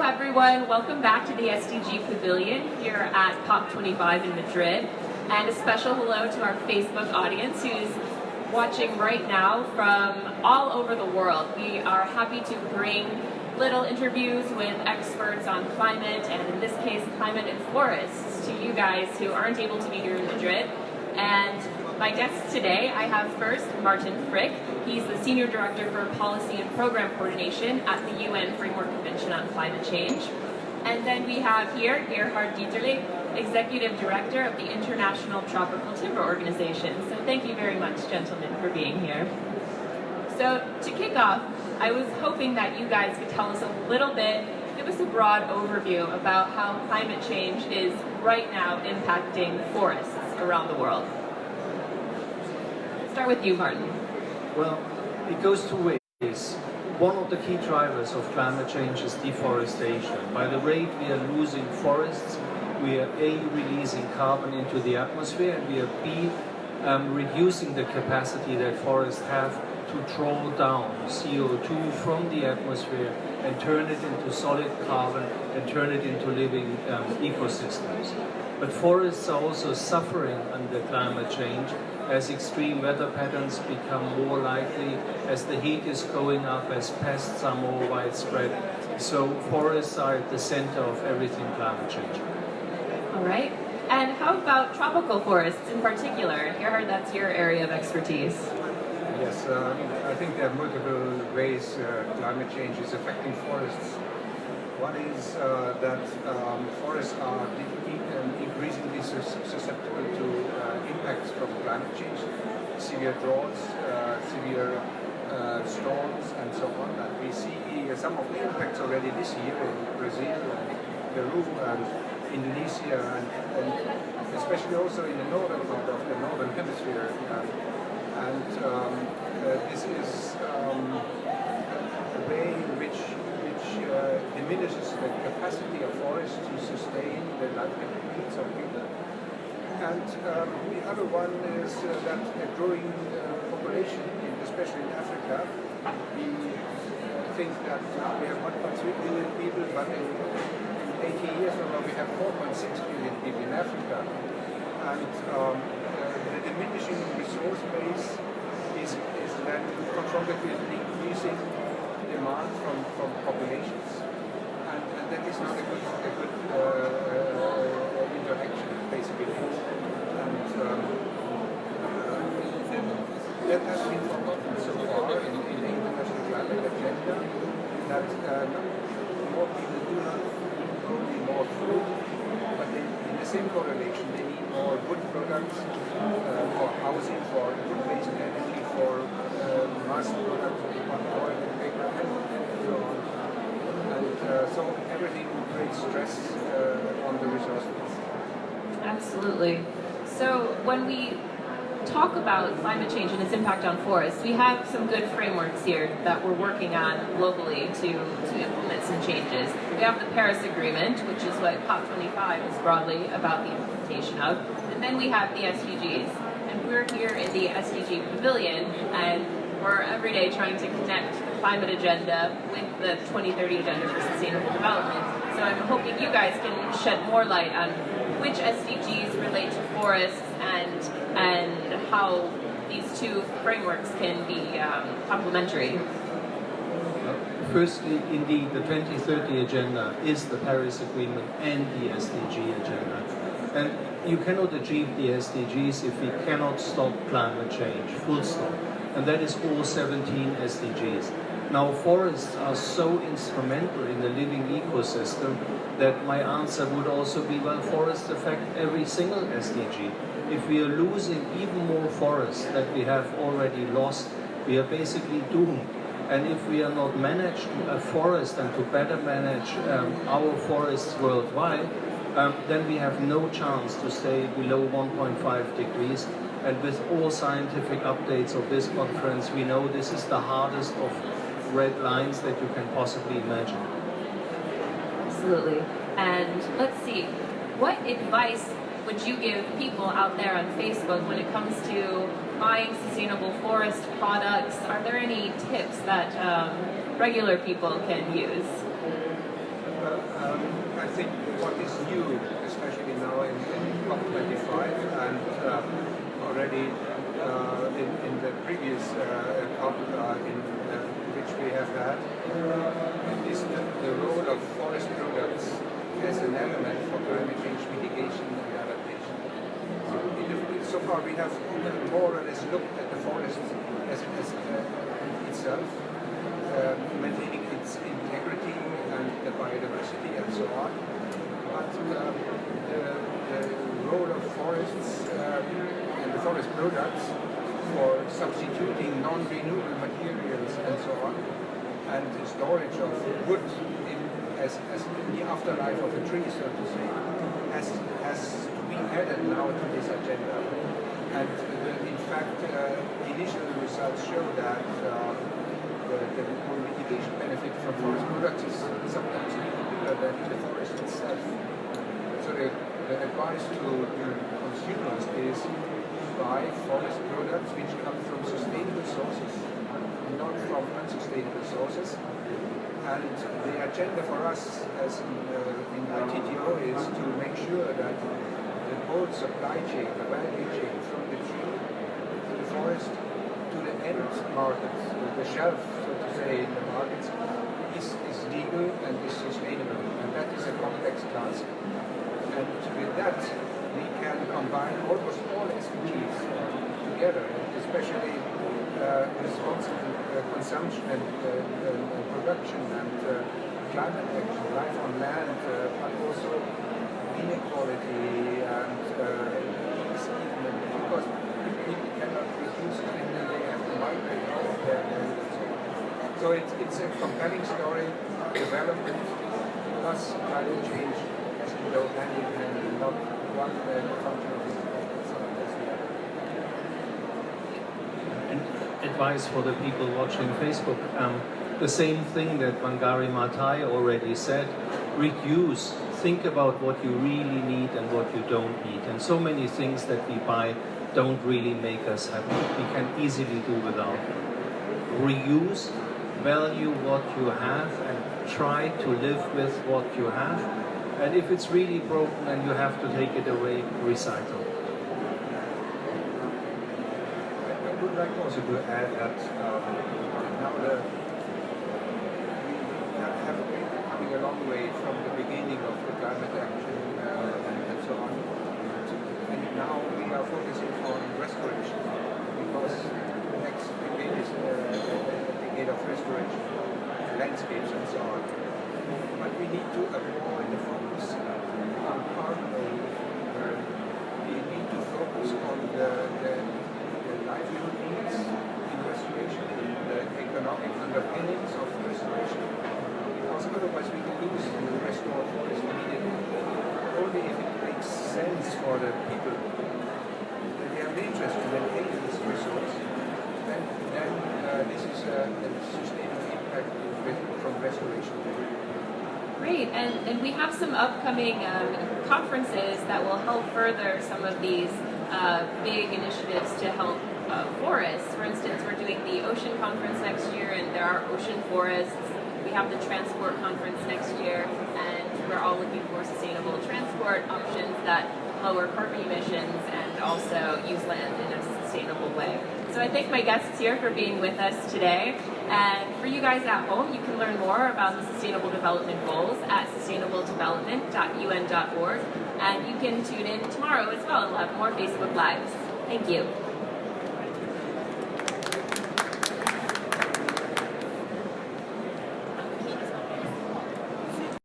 everyone, welcome back to the SDG Pavilion here at COP25 in Madrid. And a special hello to our Facebook audience who's watching right now from all over the world. We are happy to bring little interviews with experts on climate, and in this case, climate and forests, to you guys who aren't able to be here in Madrid. And my guests today, I have first Martin Frick. He's the Senior Director for Policy and Program Coordination at the UN Framework Convention on Climate Change. And then we have here Gerhard Dieterle, Executive Director of the International Tropical Timber Organization. So thank you very much, gentlemen, for being here. So to kick off, I was hoping that you guys could tell us a little bit, give us a broad overview about how climate change is right now impacting forests around the world. Start with you, Martin. Well, it goes two ways. One of the key drivers of climate change is deforestation. By the rate we are losing forests, we are A, releasing carbon into the atmosphere, and we are B, reducing the capacity that forests have to draw down CO2 from the atmosphere and turn it into solid carbon and turn it into living ecosystems. But forests are also suffering under climate change as extreme weather patterns become more likely, as the heat is going up, as pests are more widespread. So forests are at the center of everything climate change. All right. And how about tropical forests in particular? Gerhard, that's your area of expertise. Yes, I think there are multiple ways climate change is affecting forests. One is that forests are increasingly susceptible to impacts from climate change, severe droughts, severe storms, and so on. And we see some of the impacts already this year in Brazil, Peru, and Indonesia, and especially also in the northern part of the northern hemisphere. This is a way in which diminishes the capacity of forests to sustain the livelihood needs of people. And the other one is that a growing population, especially in Africa, we think that we have 1.3 billion people, but in 80 years from now we have 4.6 billion people in Africa. And the diminishing resource base is then confronted with increasing demand from populations, and that is not a good interaction, basically. And that has been forgotten so far in the international climate agenda, that more people do not need only more food, but in the same correlation they need more wood products for housing, for wood waste energy, for mass products, oil and paper, and so on. And so everything creates stress on the resources. Absolutely. So when we talk about climate change and its impact on forests, we have some good frameworks here that we're working on globally to implement some changes. We have the Paris Agreement, which is what COP25 is broadly about the implementation of. And then we have the SDGs. And we're here in the SDG Pavilion, and we're every day trying to connect the climate agenda with the 2030 Agenda for Sustainable Development. So I'm hoping you guys can shed more light on which SDGs relate to forests and how these two frameworks can be complementary. Firstly, indeed, the 2030 Agenda is the Paris Agreement and the SDG Agenda. And you cannot achieve the SDGs if we cannot stop climate change, full stop. And that is all 17 SDGs. Now, forests are so instrumental in the living ecosystem that my answer would also be, well, forests affect every single SDG. If we are losing even more forests that we have already lost, we are basically doomed. And if we are not managed a forest and to better manage our forests worldwide, then we have no chance to stay below 1.5 degrees. And with all scientific updates of this conference, we know this is the hardest of red lines that you can possibly imagine. Absolutely. And let's see, what advice would you give people out there on Facebook when it comes to buying sustainable forest products? Are there any tips that regular people can use? Well, I think what is new, especially now in COP25 and already in the previous COP which we have had, is the role of forest products as an element for climate change mitigation and adaptation. So far we have more or less looked at the forest as itself, maintaining its integrity and the biodiversity and so on. But the role of forests and the forest products for substituting non-renewable materials and so on, and the storage of wood as the afterlife of a tree, so to say, has to be added now to this agenda. And in fact, initial results show that the mitigation benefit from forest products is sometimes even bigger than the forest itself. So the advice to consumers is buy forest products which come from sustainable sources, not from unsustainable sources. And the agenda for us as in ITTO is to make sure that the whole supply chain, the value chain from the tree to the forest to the end market, the shelf, so to say, in the markets, is legal and is sustainable. And that is a complex task. And with that, we can combine almost all SDGs together, especially responsible consumption and production and climate action, life on land, but also inequality and because people cannot produce it and they have to migrate out of their land and so on. So it's a compelling story, development plus climate change has to go hand in hand, and not one function of the other. And advice for the people watching Facebook. The same thing that Wangari Maathai already said, reduce, think about what you really need and what you don't need. And so many things that we buy don't really make us happy. We can easily do without. Reuse, value what you have and try to live with what you have. And if it's really broken and you have to take it away, recycle. I would like also to add that now we have been coming a long way from the beginning of the climate action and so on. And now we are focusing on restoration because the next decade is a decade of restoration, landscapes and so on. But we need to avoid the focus on carbon only. We need to focus on the livelihood needs in restoration, the economic underpinnings of restoration, because otherwise we can lose the restored forest immediately. Only if it makes sense for the people that they have an interest to maintain this resource, then this is a sustainable impact from restoration. Great, and we have some upcoming conferences that will help further some of these big initiatives to help forests. For instance, we're doing the Ocean Conference next year, and there are ocean forests. We have the Transport Conference next year, and we're all looking for sustainable transport options that lower carbon emissions and also use land in a sustainable way. So I thank my guests here for being with us today. And for you guys at home, you can learn more about the Sustainable Development Goals at sustainabledevelopment.un.org. And you can tune in tomorrow as well, and we'll have more Facebook Lives. Thank you.